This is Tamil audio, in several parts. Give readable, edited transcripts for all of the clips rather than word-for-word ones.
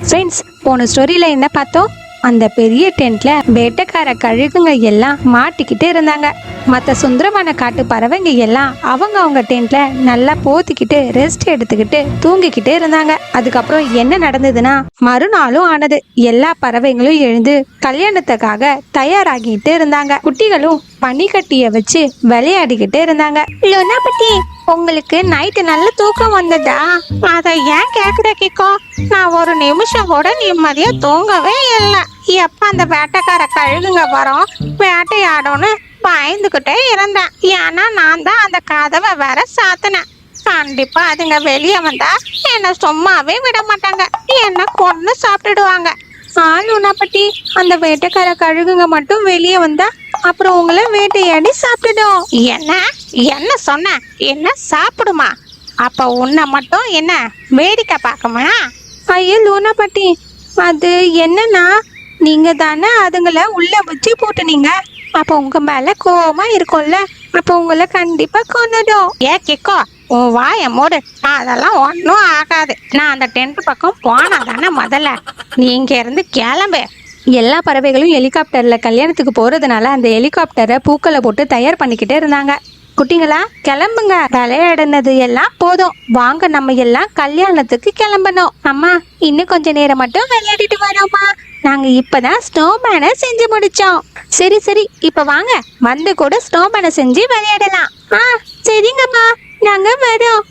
ஃப்ரெண்ட்ஸ், போன ஸ்டோரியில என்ன பார்த்தோம்? அந்த பெரிய டென்ட்ல வேட்டைக்கார கழுகுங்க எல்லாம் மாட்டிக்கிட்டு இருந்தாங்க. மற்ற சுந்தரமான காட்டு பறவைங்க எல்லாம் அவங்க டென்ட்ல நல்லா போத்திக்கிட்டு ரெஸ்ட் எடுத்துக்கிட்டு தூங்கிக்கிட்டு இருந்தாங்க. அதுக்கப்புறம் என்ன நடந்ததுன்னா, மறுநாளும் ஆனது. எல்லா பறவைங்களும் எழுந்து கல்யாணத்துக்காக தயாராகிட்டு இருந்தாங்க. குட்டிகளும் பனிக்கட்டிய வச்சு விளையாடிக்கிட்டு இருந்தாங்க. லோனாபட்டி, உங்களுக்கு நைட்டு நல்ல தூக்கம் வந்ததா? அத ஏன் கேக்குற கிக்கோ? நான் ஒரு நிமிஷம் கூட நிம்மதியா தூங்கவே இல்லை. எப்ப அந்த வேட்டைக்கார கழுகுங்க வரும் வேட்டையாடும்னு பயந்துகிட்டே இருந்தேன். ஏன்னா நான் தான் அந்த கதவை வேற சாத்தினேன். கண்டிப்பா அதுங்க வெளியே வந்தா என்ன சும்மாவே விட மாட்டாங்க, என்ன கொன்னு சாப்பிட்டுடுவாங்க. லூனாபட்டி, அந்த வேட்டைக்கார கழுகுங்க மட்டும் வெளியே வந்தா அப்புறம் உங்களை வேட்டையாடி சாப்பிட்டுடும். என்ன என்ன சொன்ன? என்ன சாப்பிடுமா? அப்ப உன்னை மட்டும் என்ன வேடிக்கை பார்க்குமா? ஐயோ லூனாபட்டி, அது என்னன்னா, நீங்க தானே அதுங்களை உள்ள வச்சு போட்டுனீங்க. அப்ப உங்க மேல கோவமா இருக்கும்ல, அப்ப உங்களை கண்டிப்பா கொன்னுடும். கிக்கோ, உன் வாய மூடு. அதெல்லாம் ஒன்றும் ஆகாது. நான் அந்த டென்ட் பக்கம் போனா தானே முதல்ல. நீ இங்க இருந்து கிளம்பு. எல்லா பறவைகளும் ஹெலிகாப்டர்ல கல்யாணத்துக்கு போறதுனால அந்த ஹெலிகாப்டரை பூக்களை போட்டு தயார் பண்ணிக்கிட்டே இருந்தாங்க. குட்டிங்களா, கிளம்புங்க. விளையாடுனது எல்லாம் போதும், வாங்க நம்ம எல்லாம் கல்யாணத்துக்கு கிளம்பணும். அம்மா, இன்னும் கொஞ்ச நேரம் மட்டும் விளையாடிட்டு வரோமா? நாங்க இப்பதான் ஸ்னோமேனை செஞ்சு முடிச்சோம். சரி சரி, இப்ப வாங்க வந்து கூட ஸ்னோமேனை செஞ்சு விளையாடலாம். சரிங்கம்மா, நாங்க வரோம்.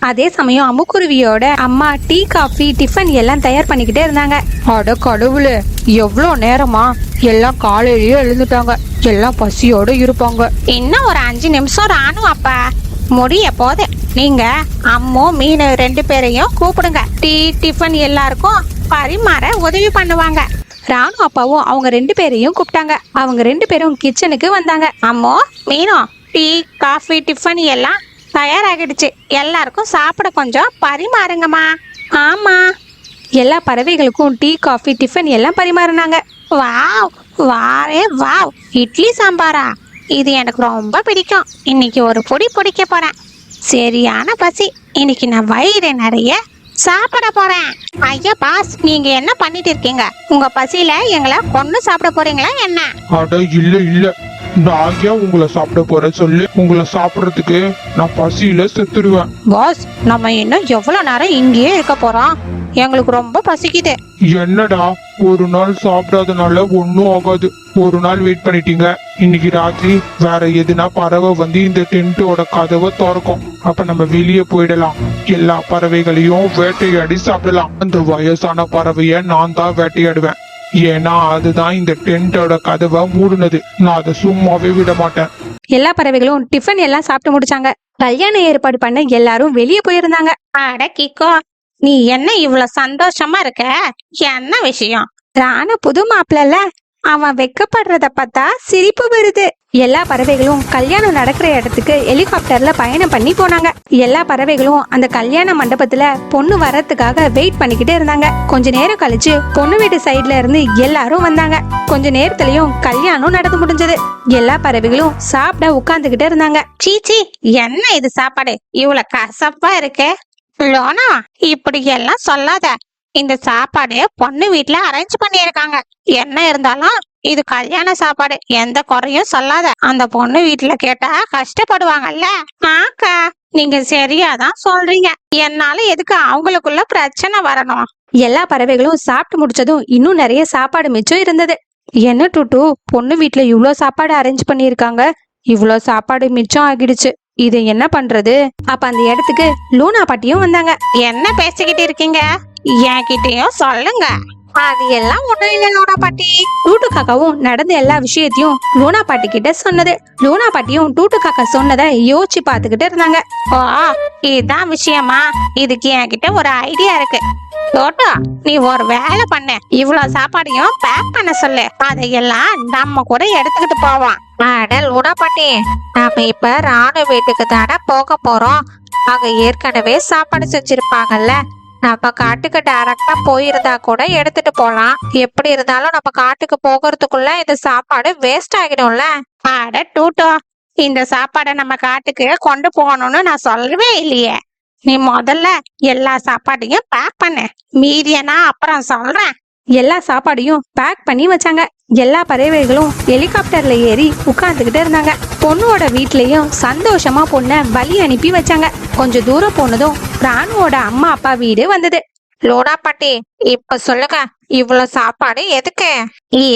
அதே சமயம் அம்முக்குருவியோட அம்மா டீ, காஃபி, டிஃபன் எல்லாம் தயார் பண்ணிக்கிட்டே இருந்தாங்க. அட கடவுளே, எவ்வளோ நேரமா? எல்லாம் காலையிலேயே எழுந்துட்டாங்க. எல்லாம் பசியோட இருப்பாங்க. இன்னும் ஒரு 5 நிமிஷம் ராணும் அப்பா முடிய போது. நீங்க அம்மோ மீன் 2 பேரையும் கூப்பிடுங்க. டீ, டிஃபன் எல்லாருக்கும் பரிமாற உதவி பண்ணுவாங்க. ராணு அப்பாவும் அவங்க 2 பேரையும் கூப்பிட்டாங்க. அவங்க 2 பேரும் கிச்சனுக்கு வந்தாங்க. அம்மோ, மீனும் டீ, காஃபி, டிஃபன் எல்லாம் தயாராகிடுச்சு. எல்லாருக்கும் சாப்பிட கொஞ்சம் பரிமாறுங்கம்மா. ஆமா. எல்லா பறவைகளுக்கும் டீ, காஃபி, டிஃபன் எல்லாம் பரிமாறினாங்க. வாவ், வாரே வாவ், இட்லி சாம்பாரா? இது எனக்கு ரொம்ப பிடிக்கும். இன்னைக்கு ஒரு பொடி பிடிக்க போறேன். சரியான பசி. இன்னைக்கு நான் வயிறு நிறைய சாப்பிட போறேன். ஐயா பாஸ், நீங்க என்ன பண்ணிட்டு இருக்கீங்க? உங்க பசியில எங்களை கொன்னு சாப்பிட போறீங்களா என்ன? அட இல்ல இல்ல, நான் ஏன் உங்களை சாப்பிட போறேன் சொல்லு. உங்களை சாப்பிடறதுக்கு நான் பசியில செத்துடுவேன். பாஸ், நம்ம இன்னும் எவ்வளவு நேரம் இங்கேயே இருக்க போறோம்? எங்களுக்கு ரொம்ப பசிக்குது. என்னடா, ஒரு நாள் சாப்பிடாதனால ஒன்னும் ஆகாது. ஒரு நாள் வெயிட் பண்ணிட்டீங்க. இன்னைக்கு ராத்திரி வேற எதுனா பறவை வந்து இந்த டென்ட்டோட கதவை திறக்கும். அப்ப நம்ம வெளியே போயிடலாம். எல்லா பறவைகளையும் வேட்டையாடி சாப்பிடலாம். அந்த வயசான பறவைய நான் தான் வேட்டையாடுவேன். ஏன்னா அதுதான் இந்த டென்ட்டோட கதவை மூடுனது. நான் அதை சும்மாவே விட மாட்டேன். எல்லா பறவைகளும் டிஃபன் எல்லாம் சாப்பிட்டு முடிச்சாங்க. கல்யாண ஏற்பாடு பண்ண எல்லாரும் வெளியே போயிருந்தாங்க. அட கிக்கோ, நீ என்ன இவ்வளவு சந்தோஷமா இருக்க? என்ன விஷயம்? ராணு புது மாப்பிள்ளல, அவன் வெக்கப்படுறத பார்த்தா சிரிப்பு வருது. எல்லா பறவைகளும் கல்யாணம் நடக்கிற இடத்துக்கு ஹெலிகாப்டர்ல பயணம் பண்ணி போனாங்க. எல்லா பறவைகளும் அந்த கல்யாண மண்டபத்துல பொண்ணு வர்றதுக்காக வெயிட் பண்ணிக்கிட்டே இருந்தாங்க. கொஞ்ச நேரம் கழிச்சு பொண்ணு வீட்டு சைட்ல இருந்து எல்லாரும் வந்தாங்க. கொஞ்ச நேரத்திலயும் கல்யாணம் நடந்து முடிஞ்சது. எல்லா பறவைகளும் சாப்பிட உட்கார்ந்துகிட்டே இருந்தாங்க. சீச்சி, என்ன இது சாப்பாடு இவ்வளவு கசப்பா இருக்கு? லோனா, இப்படி எல்லாம் சொல்லாத. இந்த சாப்பாடு பொண்ணு வீட்டுல அரேஞ்ச் பண்ணிருக்காங்க. என்ன இருந்தாலும் இது கல்யாண சாப்பாடு, எந்த குறையும் சொல்லாத. அந்த பொண்ணு வீட்டுல கேட்டா கஷ்டப்படுவாங்கல்ல. ஆக்கா, நீங்க சரியாதான் சொல்றீங்க. என்னால எதுக்கு அவங்களுக்குள்ள பிரச்சனை வரணும்? எல்லா பறவைகளும் சாப்பிட்டு முடிச்சதும் இன்னும் நிறைய சாப்பாடு மிச்சம் இருந்தது. என்ன டூட்டு, பொண்ணு வீட்டுல இவ்வளவு சாப்பாடு அரேஞ்ச் பண்ணிருக்காங்க, இவ்வளவு சாப்பாடு மிச்சம் ஆகிடுச்சு. இது என்ன பண்றது? அப்ப அந்த இடத்துக்கு லூனா பாட்டியும் வந்தாங்க. என்ன பேசிக்கிட்டு இருக்கீங்க? என்கிட்டயும் சொல்லுங்க. அது எல்லாம் ஒண்ணும் இல்ல லூனா பாட்டி. டூட்டு காக்காவும் நடந்த எல்லா விஷயத்தையும் லூனா பாட்டி கிட்ட சொன்னது. லூனா பாட்டியும் டூட்டு காக்கா சொன்னதை யோசிச்சு பாத்துக்கிட்டு இருந்தாங்க. ஓ, இதுதான் விஷயமா? இதுக்கு என்கிட்ட ஒரு ஐடியா இருக்கு. டோட்டோ, நீ ஒரு வேலை பண்ணு. இவ்வளவு சாப்பாடையும் பேக் பண்ண சொல்லு. அதையெல்லாம் நம்ம கூட எடுத்துக்கிட்டு போவோம். அட லூனா பாட்டி, நாம இப்ப ராணு வீட்டுக்கு தானே போக போறோம். அங்க ஏற்கனவே சாப்பாடு செஞ்சிருப்பாங்கல்ல. நம்ம காட்டுக்கு டைரக்டா போயிருந்தா கூட எடுத்துட்டு போலாம். எப்படி இருந்தாலும் நம்ம காட்டுக்கு போகிறதுக்குள்ள இந்த சாப்பாடு வேஸ்ட் ஆகிடும்ல. அட டூட்டோ, இந்த சாப்பாடை நம்ம காட்டுக்கு கொண்டு போகணும்னு நான் சொல்லவே இல்லையே. நீ முதல்ல எல்லா சாப்பாட்டையும் பேக் பண்ணு, மீதியை நான் அப்புறம் சொல்றேன். எல்லா சாப்பாடையும் பேக் பண்ணி வச்சாங்க. எல்லா பறவைகளும் ஹெலிகாப்டர்ல ஏறி உட்கார்ந்துகிட்டு இருந்தாங்க. பொண்ணுவோட வீட்லயும் சந்தோஷமா பொண்ண வழி அனுப்பி வச்சாங்க. கொஞ்சம் தூரம் போனதும் ராணுவோட அம்மா அப்பா வீடு வந்தது. லோடா பாட்டி, இப்ப சொல்லுங்க, இவ்வளவு சாப்பாடு எதுக்கு?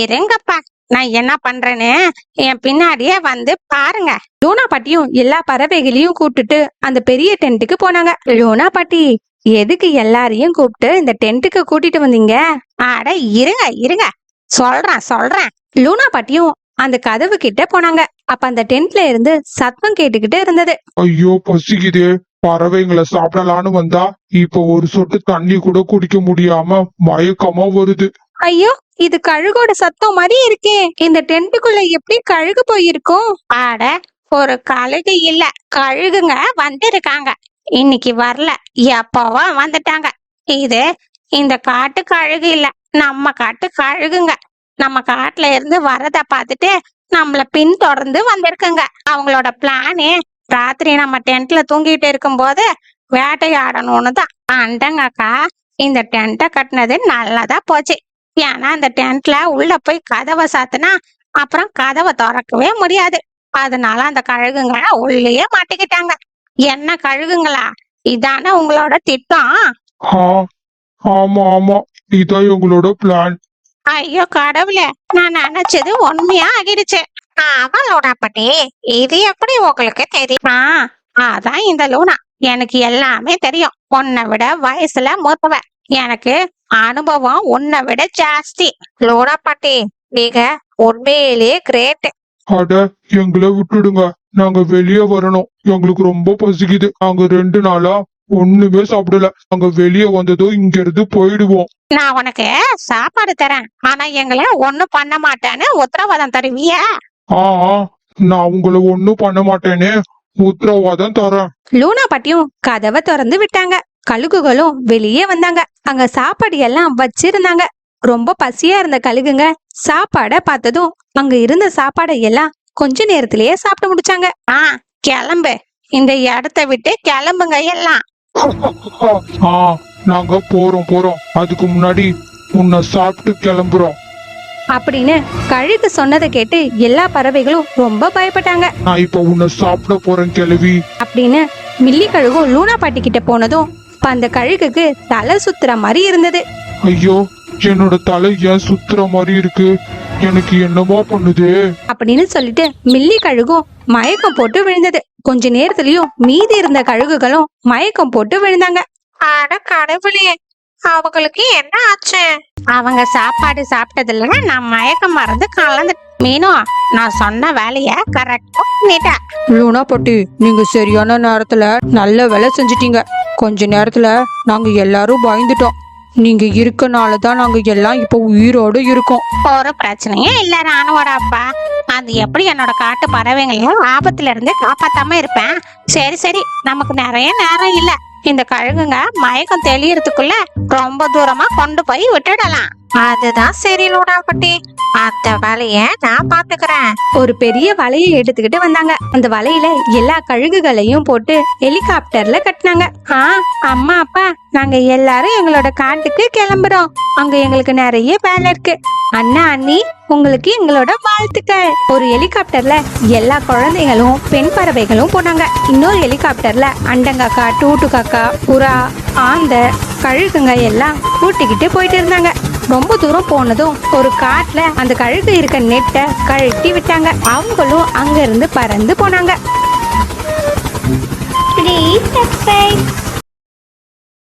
இருங்கப்பா, நான் என்ன பண்றேன்னு என் பின்னாடியே வந்து பாருங்க. லூனா பாட்டியும் எல்லா பறவைகளையும் கூப்பிட்டுட்டு அந்த பெரிய டென்ட்டுக்கு போனாங்க. லூனா பாட்டி, எதுக்கு எல்லாரையும் கூப்பிட்டு இந்த டென்ட்டுக்கு கூட்டிட்டு வந்தீங்க? அட இருங்க இருங்க, சொல்றேன். லூனா பாட்டியும் அந்த கதவு கிட்ட போனாங்க. அப்ப அந்த டென்ட்ல இருந்து சத்தம் கேட்டுக்கிட்டு இருந்தது. ஐயோ பசிக்குதே, பறவைங்களை சாப்பிடலான்னு வந்தா இப்ப ஒரு சொட்டு தண்ணி கூட குடிக்க முடியாம மயக்கமா வருது. ஐயோ, இது கழுகோட சத்தம் மாதிரி இருக்கே. இந்த டென்ட்டுக்குள்ள எப்படி கழுகு போயிருக்கும்? அட, ஒரு கழுகு இல்ல, கழுகுங்க வந்திருக்காங்க. இன்னைக்கு வரல, எப்பவோ வந்துட்டாங்க. இது இந்த காட்டு கழுகு இல்ல, நம்ம காட்டு கழுகுங்க. நம்ம காட்டுல இருந்து வரத பார்த்துட்டு நம்மள பின் தொடர்ந்து வந்திருக்குங்க. அவங்களோட பிளானே ராத்திரி நம்ம டென்ட்ல தூங்கிட்டு இருக்கும் போது வேட்டையாடணும்னு தான். அண்டங்கக்கா, இந்த டென்ட்டை கட்டினது நல்லதா போச்சு. ஏன்னா அந்த டென்ட்ல உள்ள போய் கதவை சாத்துனா அப்புறம் கதவை திறக்கவே முடியாது. அதனால அந்த கழுகுங்க உள்ளேயே மாட்டிக்கிட்டாங்க. என்ன கழுகுங்களா, இதானே உங்களோட திட்டம்? ஆ, ஆமா ஆமா, இதான் எங்களோட பிளான். ஐயோ கடவுளே, நான் நினைச்சது உண்மையா ஆகிடுச்சு. ஆமா லூனா பாட்டி, இது எப்படி உங்களுக்கு தெரியுமா? அதான் இந்த லூனா, எனக்கு எல்லாமே தெரியும். உன்னை விட வயசுல மூத்தவ, எனக்கு அனுபவம் உன்னை விட ஜாஸ்தி. லூனா பாட்டி, நீங்க உண்மையிலேயே கிரேட். அட, எங்களை விட்டுடுங்க, நாங்க வெளியே வரணும். எங்களுக்கு ரொம்ப பசிக்குது. நாங்க 2 நாளா ஒண்ணுமே சாப்பிடல. நாங்க வெளியே வந்ததும் இங்க இருந்து போயிடுவோம். நான் உனக்கு சாப்பாடு தரேன், ஆனா எங்களை ஒண்ணும் பண்ண மாட்டேன்னு உத்தரவாதம் தருவியா? ஆ ஆ, நான் உங்களை ஒண்ணும் பண்ண மாட்டேனே, உத்தரவாதம் தரேன். லூனா பாட்டியும் கதவை திறந்து விட்டாங்க. கழுகுகளும் வெளியே வந்தாங்க. அங்க சாப்பாடு எல்லாம் வச்சிருந்தாங்க. ரொம்ப பசியா இருந்த கழுகுங்க சாப்பாட பார்த்ததும் அங்க இருந்த சாப்பாடை எல்லாம் கொஞ்ச நேரத்திலேயே சாப்பிட்டு முடிச்சாங்க. கிளம்பு, இந்த இடத்த விட்டு கிளம்புங்க எல்லாம். ஆ, நாங்க போறோம். அதுக்கு முன்னாடி உன்னை சாப்பிட்டு கிளம்புறோம். அப்படின்னு கழுகு சொன்னதை கேட்டு எல்லா பறவைகளும் ரொம்ப பயப்பட்டாங்க. நான் இப்ப உன்னை சாப்பிட போறேன் கிழவி அப்படின்னு மில்லி கழுகும் லூனா பாட்டி கிட்ட போனதும் இப்ப அந்த கழுகுக்கு தலை சுத்துற மாதிரி இருந்தது. ஐயோ, என்னோட தலை ஏன் சுத்துற மாதிரி இருக்கு? எனக்கு என்னமோ பண்ணுது அப்படின்னு சொல்லிட்டு மில்லி கழுகும் மயக்கம் போட்டு விழுந்தது. கொஞ்ச நேரத்திலயும் மீதி இருந்த கழுகுகளும் மயக்கம் போட்டு விழுந்தாங்க. அட கடவுளே, அவங்களுக்கு என்ன ஆச்சு? அவங்க சாப்பாடு சாப்பிட்டதுல நான் மயக்கம் மறந்து கலந்து. மீனோ, நான் சொன்ன வேலைய கரெக்டா பண்ணிட்ட. லூனா பாட்டி, நீங்க சரியான நேரத்துல நல்ல வேலை செஞ்சிட்டீங்க. கொஞ்ச நேரத்துல நாங்க எல்லாரும் பயந்துட்டோம். நீங்க இருக்கனாலதான் நாங்க எல்லாம் இப்ப உயிரோடு இருக்கோம். ஒரு பிரச்சனையும் இல்ல ராணுவோட அப்பா. அது எப்படி என்னோட காட்டு பறவைங்களையும் ஆபத்துல இருந்து காப்பாத்தாம இருப்பேன்? சரி, நமக்கு நிறைய நேரம் இல்ல. இந்த கழுகுங்க மயக்கம் தெளியறதுக்குள்ள ரொம்ப தூரமா கொண்டு போய் விட்டுடலாம். அதுதான் சரி லூனா பாட்டி, அந்த வேலைய நான் பாத்துக்கிறேன். ஒரு பெரிய வலையை எடுத்துக்கிட்டு வந்தாங்க. அந்த வலையில எல்லா கழுகுகளையும் போட்டு ஹெலிகாப்டர்ல கட்டினாங்க. அம்மா அப்பா, நாங்க எல்லாரும் எங்களோட காட்டுக்கு கிளம்புறோம். அங்க எங்களுக்கு நிறைய வேலை இருக்கு. அண்ணா அண்ணி, உங்களுக்கு எங்களோட வாழ்த்துக்கள். ஒரு ஹெலிகாப்டர்ல எல்லா குழந்தைகளும் பெண் பறவைகளும் போனாங்க. இன்னொரு ஹெலிகாப்டர்ல அண்டங்காக்கா, டூட்டு காக்கா, புறா, ஆந்த, கழுகுங்க எல்லாம் கூட்டிக்கிட்டு போயிட்டு இருந்தாங்க. ரொம்ப தூரம் போனதும் ஒரு காட்டுல அந்த கழுகு இருக்க நெட்டை கழட்டி விட்டாங்க. அவங்களும் அங்க இருந்து பறந்து போனாங்க. Please subscribe.